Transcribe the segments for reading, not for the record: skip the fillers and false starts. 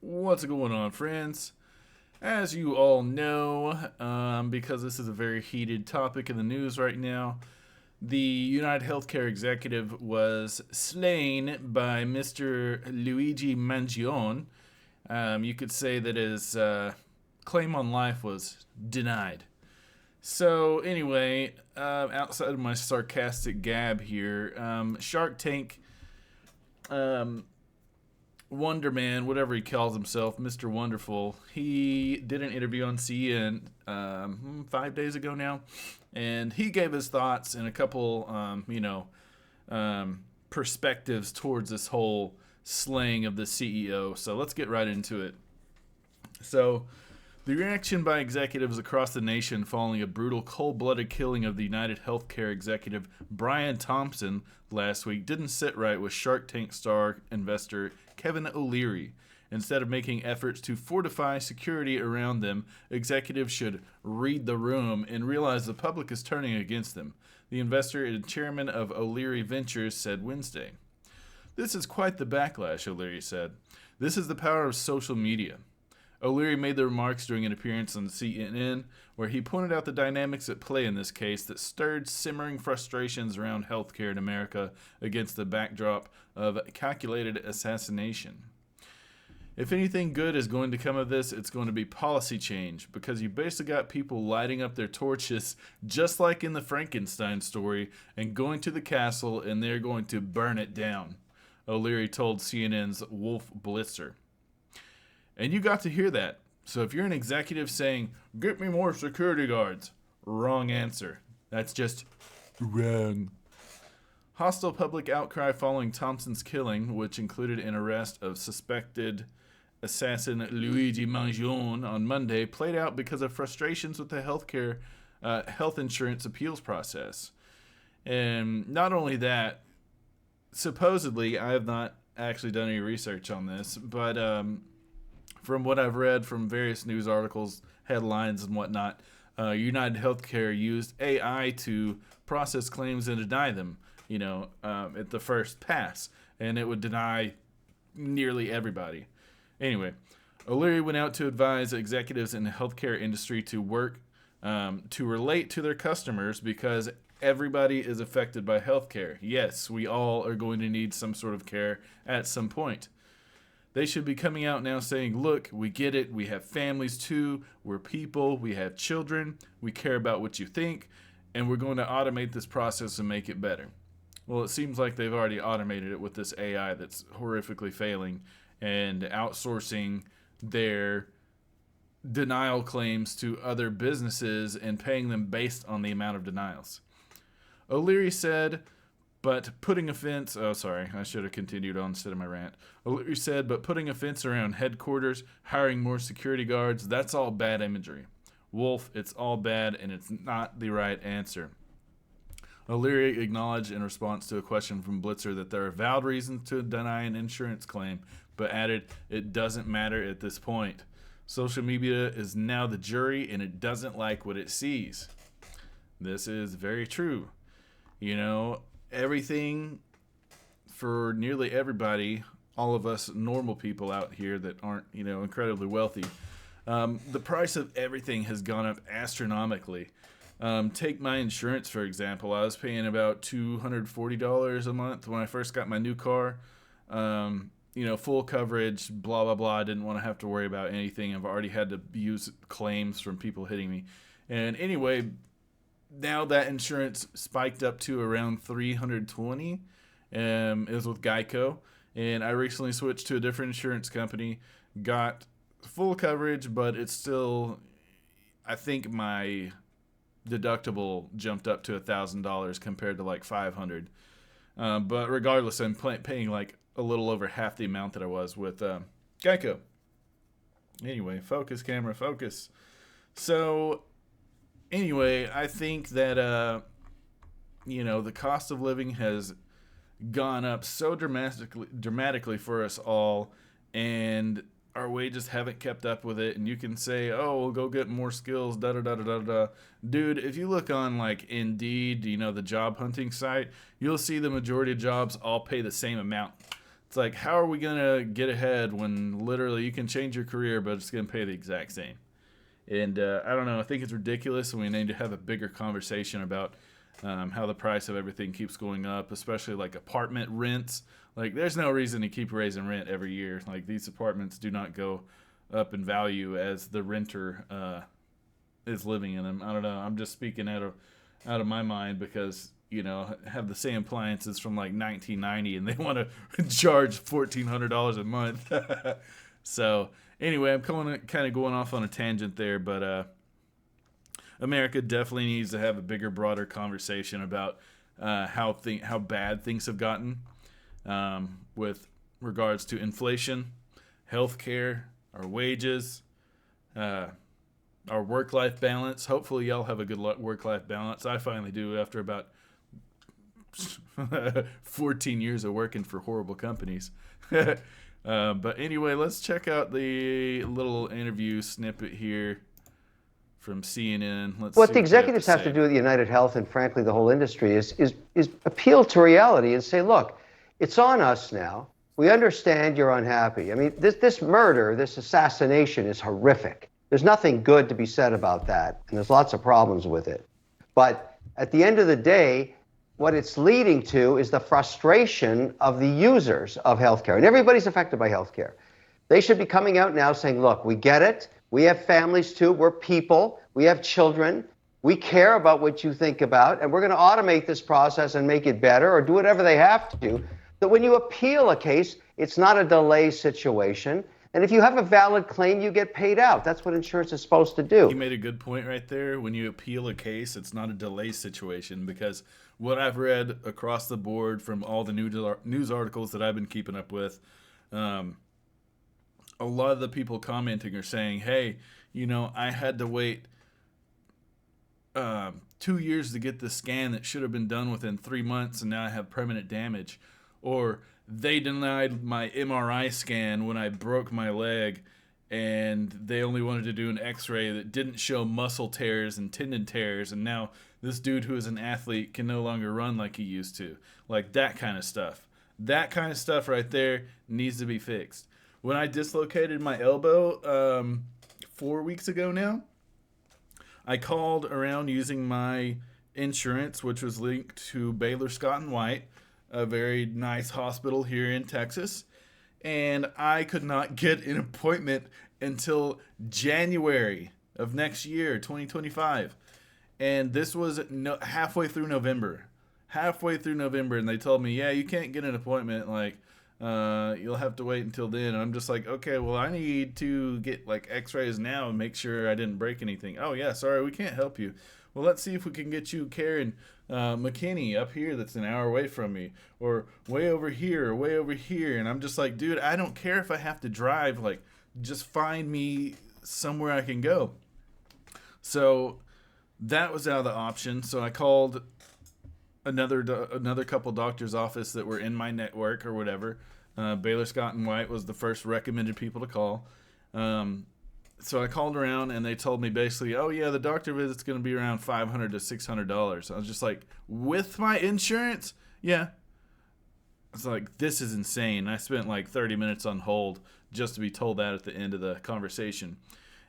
What's going on, friends? As you all know, because this is a very heated topic in the news right now, the United Healthcare executive was slain by Mr. Luigi Mangione. You could say that his claim on life was denied. So, anyway, outside of my sarcastic gab here, Shark Tank Wonder Man, whatever he calls himself, Mr. Wonderful, he did an interview on CN 5 days ago now, and he gave his thoughts and a couple, perspectives towards this whole slaying of the CEO. So let's get right into it. So, the reaction by executives across the nation following a brutal, cold-blooded killing of the United Healthcare executive Brian Thompson last week didn't sit right with Shark Tank star investor Kevin O'Leary. Instead of making efforts to fortify security around them, executives should read the room and realize the public is turning against them, the investor and chairman of O'Leary Ventures said Wednesday. This is quite the backlash, O'Leary said. This is the power of social media. O'Leary made the remarks during an appearance on CNN, where he pointed out the dynamics at play in this case that stirred simmering frustrations around healthcare in America against the backdrop of calculated assassination. If anything good is going to come of this, it's going to be policy change, because you basically got people lighting up their torches, just like in the Frankenstein story, and going to the castle, and they're going to burn it down, O'Leary told CNN's Wolf Blitzer. And you got to hear that. So if you're an executive saying, "Get me more security guards," wrong answer. That's just wrong. Hostile public outcry following Thompson's killing, which included an arrest of suspected assassin Luigi Mangione on Monday, played out because of frustrations with the health insurance appeals process. And not only that, supposedly, I have not actually done any research on this, but from what I've read from various news articles, headlines, and whatnot, United Healthcare used AI to process claims and deny them, at the first pass. And it would deny nearly everybody. Anyway, O'Leary went out to advise executives in the healthcare industry to work to relate to their customers, because everybody is affected by healthcare. Yes, we all are going to need some sort of care at some point. They should be coming out now saying, look, we get it. We have families too. We're people. We have children. We care about what you think. And we're going to automate this process and make it better. Well, it seems like they've already automated it with this AI that's horrifically failing and outsourcing their denial claims to other businesses and paying them based on the amount of denials. O'Leary said, but putting a fence... Oh, sorry. I should have continued on instead of my rant. O'Leary said, but putting a fence around headquarters, hiring more security guards, that's all bad imagery. Wolf, it's all bad, and it's not the right answer. O'Leary acknowledged in response to a question from Blitzer that there are valid reasons to deny an insurance claim, but added, it doesn't matter at this point. Social media is now the jury, and it doesn't like what it sees. This is very true. Everything for nearly everybody, all of us normal people out here that aren't, incredibly wealthy, the price of everything has gone up astronomically. Take my insurance, for example. I was paying about $240 a month when I first got my new car. Full coverage, blah, blah, blah. I didn't want to have to worry about anything. I've already had to use claims from people hitting me. And anyway, now that insurance spiked up to around $320. It was with Geico, and I recently switched to a different insurance company. Got full coverage, but it's still, I think my deductible jumped up to $1,000 compared to like $500. But regardless, I'm paying like a little over half the amount that I was with Geico. Anyway, focus, camera, focus. So anyway, I think that, the cost of living has gone up so dramatically for us all, and our wages haven't kept up with it. And you can say, oh, we'll go get more skills, da-da-da-da-da-da. Dude, if you look on, like, Indeed, the job hunting site, you'll see the majority of jobs all pay the same amount. It's like, how are we going to get ahead when literally you can change your career, but it's going to pay the exact same? And I don't know. I think it's ridiculous, and we need to have a bigger conversation about how the price of everything keeps going up, especially like apartment rents. Like, there's no reason to keep raising rent every year. Like, these apartments do not go up in value as the renter is living in them. I don't know. I'm just speaking out of my mind because, you know, have the same appliances from like 1990 and they want to charge $1,400 a month. So anyway, I'm kind of going off on a tangent there, but America definitely needs to have a bigger, broader conversation about how bad things have gotten with regards to inflation, healthcare, our wages, our work-life balance. Hopefully y'all have a good work-life balance. I finally do after about 14 years of working for horrible companies. But anyway, let's check out the little interview snippet here from CNN. What the executives have to do with United Health and frankly the whole industry is appeal to reality and say, look, it's on us now. We understand you're unhappy. I mean, this murder, this assassination is horrific. There's nothing good to be said about that, and there's lots of problems with it. But at the end of the day, what it's leading to is the frustration of the users of healthcare, and everybody's affected by healthcare. They should be coming out now saying, look, we get it. We have families too. We're people. We have children. We care about what you think about, and we're going to automate this process and make it better or do whatever they have to do. That when you appeal a case, it's not a delay situation. And if you have a valid claim, you get paid out. That's what insurance is supposed to do. You made a good point right there. When you appeal a case, it's not a delay situation, because what I've read across the board from all the news articles that I've been keeping up with, a lot of the people commenting are saying, hey, you know, I had to wait 2 years to get the scan that should have been done within 3 months, and now I have permanent damage. Or they denied my MRI scan when I broke my leg, and they only wanted to do an x-ray that didn't show muscle tears and tendon tears, and now this dude who is an athlete can no longer run like he used to. Like, that kind of stuff. That kind of stuff right there needs to be fixed. When I dislocated my elbow 4 weeks ago now, I called around using my insurance, which was linked to Baylor Scott & White, a very nice hospital here in Texas, and I could not get an appointment until January of next year, 2025. And this was halfway through November. And they told me, yeah, you can't get an appointment, like, you'll have to wait until then. And I'm just like, okay, well, I need to get like x-rays now and make sure I didn't break anything. Oh yeah, sorry, we can't help you. Well, let's see if we can get you Karen McKinney up here that's an hour away from me, or way over here. And I'm just like, dude, I don't care if I have to drive, like, just find me somewhere I can go. So that was out of the option. So I called another couple doctor's office that were in my network or whatever. Baylor Scott & White was the first recommended people to call. So I called around, and they told me basically, oh yeah, the doctor visit's going to be around $500 to $600. I was just like, with my insurance? Yeah. It's like, this is insane. I spent like 30 minutes on hold just to be told that at the end of the conversation.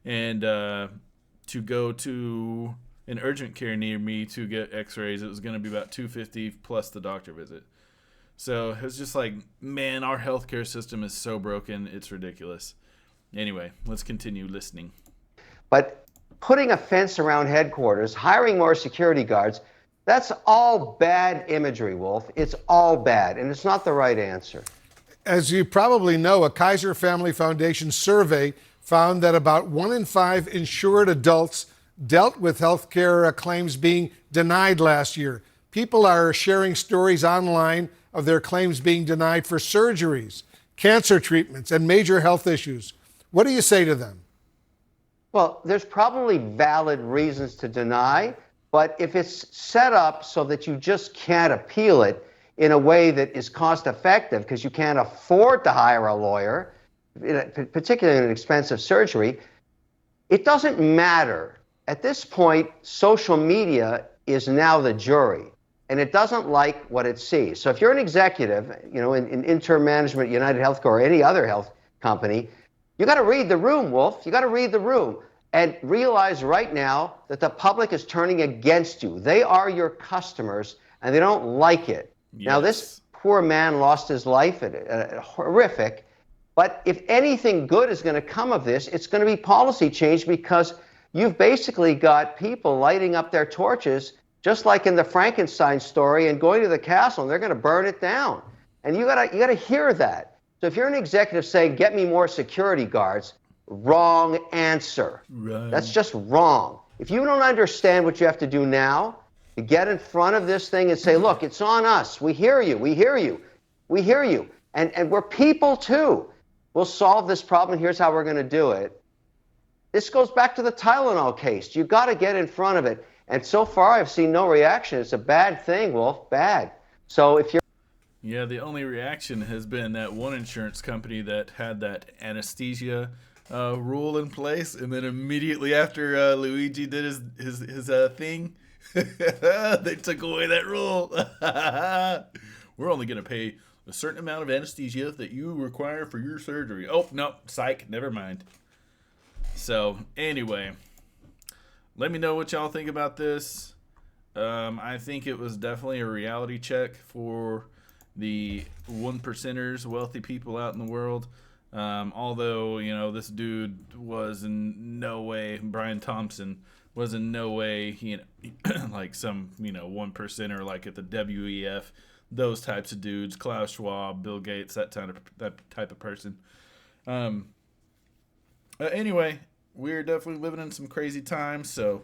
And to go to an urgent care near me to get x-rays, it was going to be about $250 plus the doctor visit. So it was just like, man, our healthcare system is so broken, it's ridiculous. Anyway, let's continue listening. But putting a fence around headquarters, hiring more security guards, that's all bad imagery, Wolf. It's all bad, and it's not the right answer. As you probably know, a Kaiser Family Foundation survey found that about 1 in 5 insured adults dealt with health care claims being denied last year. People are sharing stories online of their claims being denied for surgeries, cancer treatments, and major health issues. What do you say to them? Well, there's probably valid reasons to deny, but if it's set up so that you just can't appeal it in a way that is cost effective because you can't afford to hire a lawyer, particularly in an expensive surgery, it doesn't matter. At this point, social media is now the jury. and it doesn't like what it sees. So if you're an executive, you know, in interim management, United Healthcare, or any other health company, you got to read the room, Wolf. You got to read the room and realize right now that the public is turning against you. They are your customers, and they don't like it. Yes. Now, this poor man lost his life, horrific. But if anything good is going to come of this, it's going to be policy change, because you've basically got people lighting up their torches, just like in the Frankenstein story, and going to the castle, and they're going to burn it down. And you gotta hear that. So if you're an executive saying, get me more security guards, wrong answer. Right. That's just wrong. If you don't understand what you have to do now, to get in front of this thing and say, look, it's on us. We hear you. We hear you. We hear you. And we're people too. We'll solve this problem. Here's how we're going to do it. This goes back to the Tylenol case. You've got to get in front of it. And so far, I've seen no reaction. It's a bad thing, Wolf. Bad. So if you're... Yeah, the only reaction has been that one insurance company that had that anesthesia rule in place, and then immediately after Luigi did his thing, they took away that rule. We're only going to pay a certain amount of anesthesia that you require for your surgery. Oh, no, psych, never mind. So, anyway, let me know what y'all think about this. I think it was definitely a reality check for the 1%ers, wealthy people out in the world. Although, you know, this dude was in no way, Brian Thompson was in no way, you know, like some, you know, 1%er like at the WEF, those types of dudes, Klaus Schwab, Bill Gates, that type of person. Anyway, we're definitely living in some crazy times, so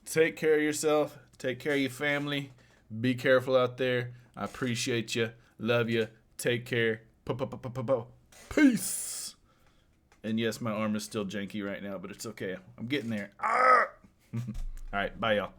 take care of yourself, take care of your family, be careful out there. I appreciate you, love you, take care, peace. And yes, my arm is still janky right now, but it's okay. I'm getting there. All right, bye y'all.